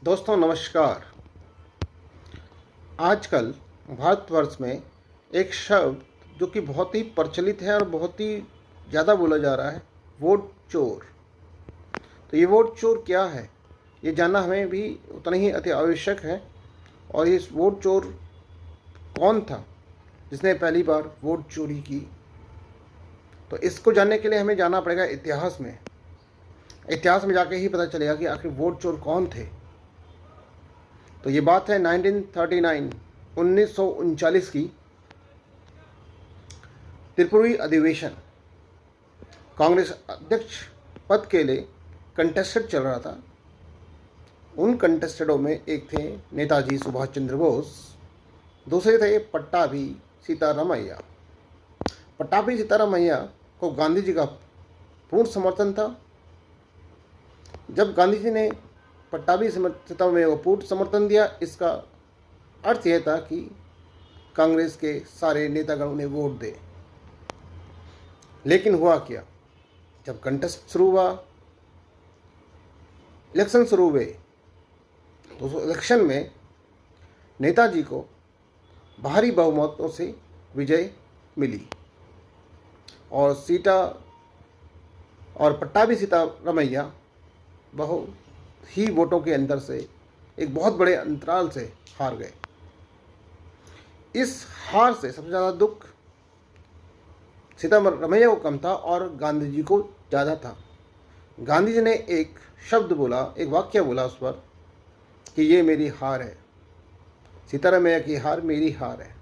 दोस्तों नमस्कार। आजकल भारतवर्ष में एक शब्द जो कि बहुत ही प्रचलित है और बहुत ही ज़्यादा बोला जा रहा है, वोट चोर। तो ये वोट चोर क्या है, ये जानना हमें भी उतना ही अति आवश्यक है। और इस वोट चोर कौन था जिसने पहली बार वोट चोरी की, तो इसको जानने के लिए हमें जाना पड़ेगा इतिहास में। इतिहास में जाके ही पता चलेगा कि आखिर वोट चोर कौन थे। तो ये बात है 1939 की। त्रिपुरी अधिवेशन, कांग्रेस अध्यक्ष पद के लिए कंटेस्टेड चल रहा था। उन कंटेस्टेडों में एक थे नेताजी सुभाष चंद्र बोस, दूसरे थे पट्टाभी सीतारामैया। पट्टाभी सीतारामैया को गांधी जी का पूर्ण समर्थन था। जब गांधी जी ने पट्टाभी सीतारामैया को पूर्ण समर्थन दिया, इसका अर्थ यह था कि कांग्रेस के सारे नेतागण उन्हें वोट दे। लेकिन हुआ क्या, जब कंटेस्ट शुरू हुआ, इलेक्शन शुरू हुए, तो उस इलेक्शन में नेताजी को भारी बहुमतों से विजय मिली और पट्टाभी सीतारामैया बहुत ही वोटों के अंतर से, एक बहुत बड़े अंतराल से हार गए। इस हार से सबसे ज़्यादा दुख सीतारामैया को कम था और गांधी जी को ज़्यादा था। गांधी जी ने एक शब्द बोला, एक वाक्य बोला उस पर कि ये मेरी हार है, सीतारामैया की हार मेरी हार है।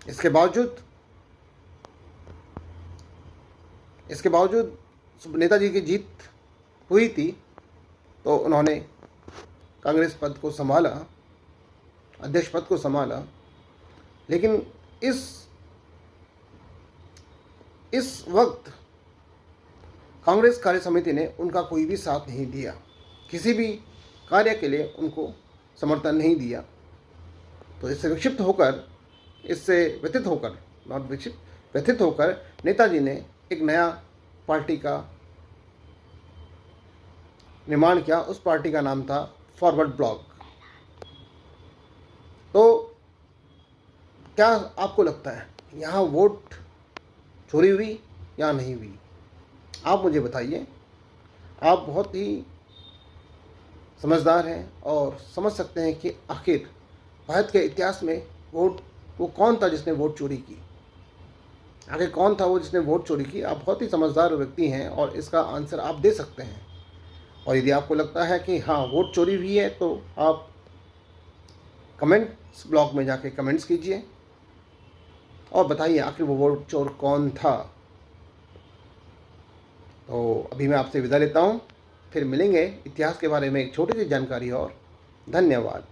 इसके बावजूद नेताजी की जीत हुई थी, तो उन्होंने कांग्रेस पद को संभाला, अध्यक्ष पद को संभाला। लेकिन इस वक्त कांग्रेस कार्य समिति ने उनका कोई भी साथ नहीं दिया, किसी भी कार्य के लिए उनको समर्थन नहीं दिया। तो इससे व्यथित होकर नेताजी ने एक नया पार्टी का निर्माण किया। उस पार्टी का नाम था फॉरवर्ड ब्लॉक। तो क्या आपको लगता है यहाँ वोट चोरी हुई या नहीं हुई? आप मुझे बताइए। आप बहुत ही समझदार हैं और समझ सकते हैं कि आखिर भारत के इतिहास में वो कौन था जिसने वोट चोरी की। आखिर कौन था वो जिसने वोट चोरी की? आप बहुत ही समझदार व्यक्ति हैं और इसका आंसर आप दे सकते हैं। और यदि आपको लगता है कि हाँ वोट चोरी हुई है, तो आप कमेंट्स ब्लॉक में जाके कमेंट्स कीजिए और बताइए आखिर वो वोट चोर कौन था। तो अभी मैं आपसे विदा लेता हूँ, फिर मिलेंगे इतिहास के बारे में एक छोटी सी जानकारी और। धन्यवाद।